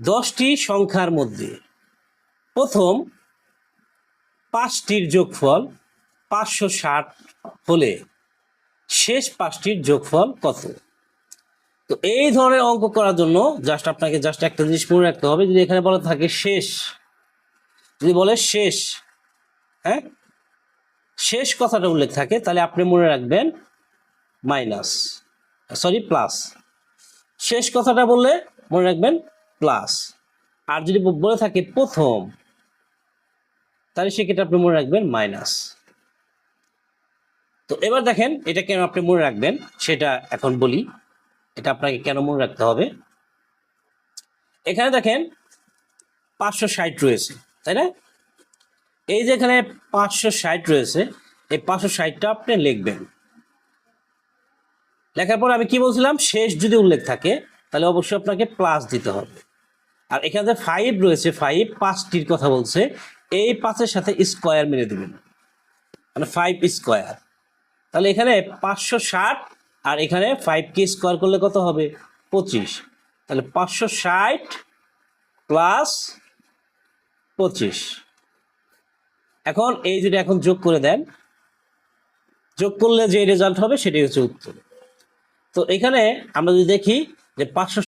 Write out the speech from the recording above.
10টি সংখ্যার মধ্যে প্রথম 5টির যোগফল 560 হলে শেষ 5টির যোগফল কত? তো এই ধরনের অঙ্ক করার জন্য আপনাকে একটা জিনিস মনে রাখতে হবে। যদি এখানে বলা থাকে শেষ, যদি বলে শেষ, হ্যাঁ, শেষ কথাটা উল্লেখ থাকে, তাহলে আপনি মনে রাখবেন প্লাস। শেষ কথাটা বললে মনে রাখবেন প্লাস। আর যদি বলে থাকে প্রথম, তাহলে সেক্ষেত্রে আপনি মনে রাখবেন মাইনাস। তো এবার দেখেন এটা কেন আপনি মনে রাখবেন সেটা এখন বলি। এটা আপনাকে কেন মনে রাখতে হবে। এখানে দেখেন 560 রয়েছে, তাই না? এই যে এখানে 560 রয়েছে, এই 560টা আপনি লিখবেন। লেখার পর আমি কি বলছিলাম, শেষ যদি উল্লেখ থাকে তাহলে অবশ্যই আপনাকে প্লাস দিতে হবে। আর এখানে 5 রয়েছে, 5টির কথা বলছে, এই 5-এর সাথে স্কোয়ার মেরে দেবেন, মানে 5 স্কোয়ার। তাহলে এখানে 560 আর এখানে 5কে স্কোয়ার করলে কত হবে? 25। তাহলে 560 প্লাস 25। এখন এই যেটা এখন যোগ করে দেন, যোগ করলে যে রেজাল্ট হবে সেটাই হচ্ছে উত্তর। তো এখানে আমরা যদি দেখি যে 500